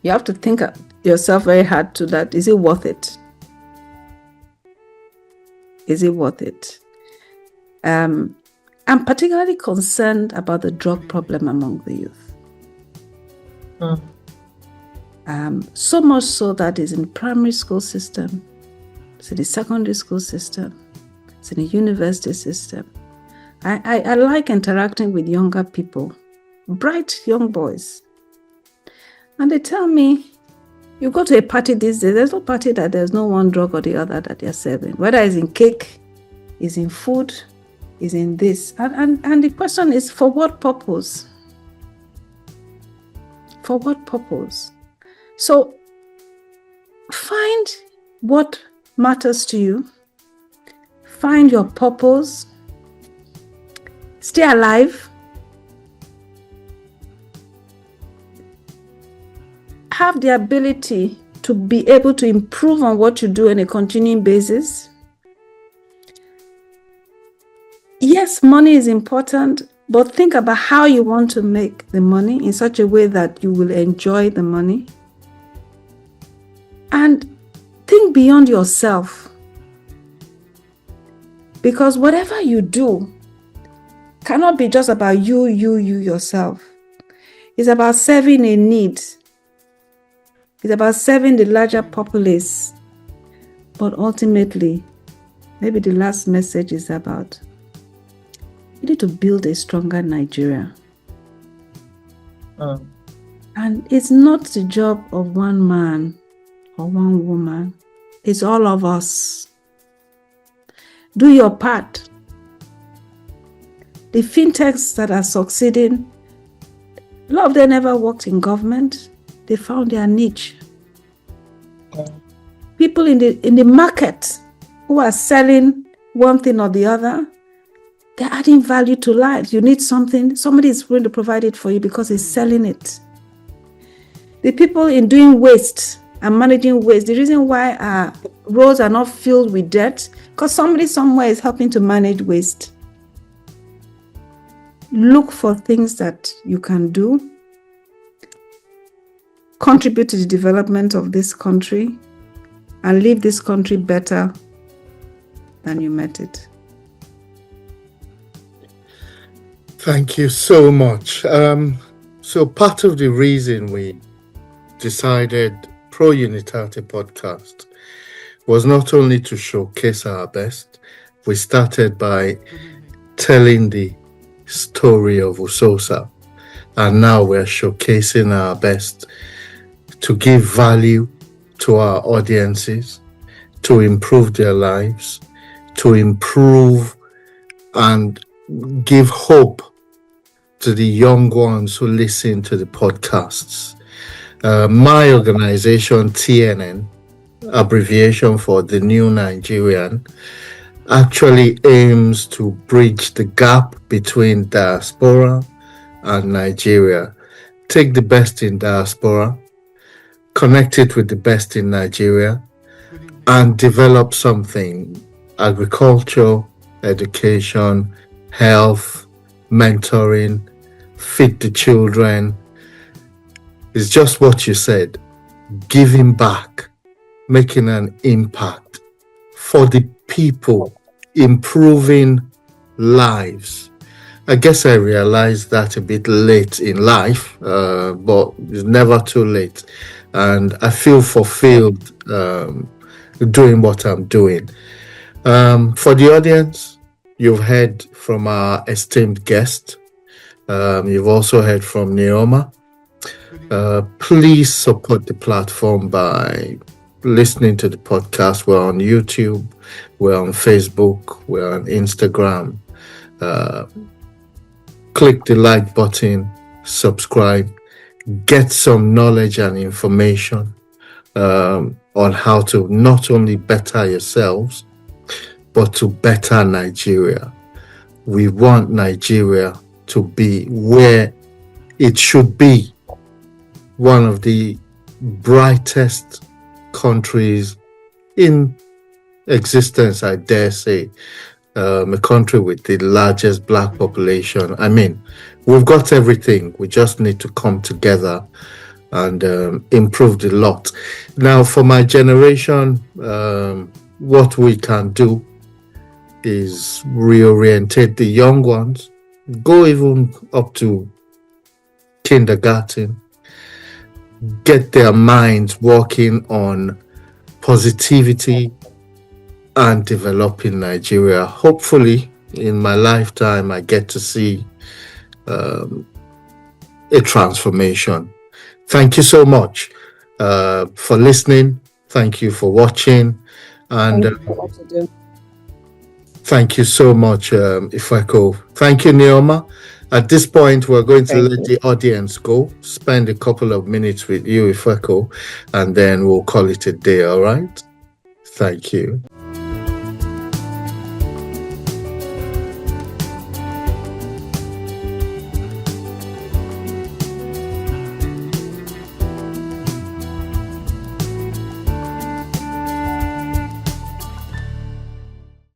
You have to think yourself very hard to that. Is it worth it? Is it worth it? I'm particularly concerned about the drug problem among the youth. So much so that it's in the primary school system, it's in the secondary school system, it's in the university system. I like interacting with younger people, bright young boys. And they tell me, you go to a party these days, there's no party that there's no one drug or the other that they're serving. Whether it's in cake, it's in food, it's in this. And the question is, for what purpose? For what purpose? So find what matters to you. Find your purpose. Stay alive. Have the ability to be able to improve on what you do on a continuing basis. Yes, money is important, but think about how you want to make the money in such a way that you will enjoy the money. And think beyond yourself. Because whatever you do cannot be just about you yourself. It's about serving a need. It's about serving the larger populace. But ultimately, maybe the last message is about you need to build a stronger Nigeria. And it's not the job of one man or one woman. It's all of us. Do your part. The fintechs that are succeeding, a lot of them never worked in government. They found their niche. People in the market who are selling one thing or the other, they're adding value to life. You need something, somebody is going to provide it for you because he's selling it. The people in doing waste and managing waste, the reason why our roads are not filled with dirt, because somebody somewhere is helping to manage waste. Look for things that you can do. Contribute to the development of this country and leave this country better than you met it. Thank you so much. So part of the reason we decided Pro-Unitate podcast was not only to showcase our best. We started by telling the story of Usosa, and now we're showcasing our best to give value to our audiences, to improve their lives, to improve and give hope to the young ones who listen to the podcasts. My organization, TNN, abbreviation for the New Nigerian, actually aims to bridge the gap between diaspora and Nigeria. Take the best in diaspora, connect it with the best in Nigeria, and develop something: agriculture, education, health, mentoring, feed the children. It's just what you said: giving back, making an impact for the people, improving lives. I guess I realized that a bit late in life, but it's never too late. And I feel fulfilled doing what I'm doing. For the audience, you've heard from our esteemed guest. You've also heard from Neoma. Please support the platform by listening to the podcast. We're on YouTube, we're on Facebook, we're on Instagram. Click the like button, subscribe, get some knowledge and information on how to not only better yourselves, but to better Nigeria. We want Nigeria to be where it should be, one of the brightest countries in existence, I dare say. A country with the largest Black population. I mean, we've got everything. We just need to come together and improve the lot. Now, for my generation, what we can do is reorientate the young ones, go even up to kindergarten, get their minds working on positivity and developing Nigeria. Hopefully, in my lifetime, I get to see a transformation. Thank you so much for listening. Thank you for watching. And thank you so much, Ifueko. Thank you, Neoma. At this point, we're going to let the audience go, spend a couple of minutes with you, Ifueko, and then we'll call it a day, all right? Thank you.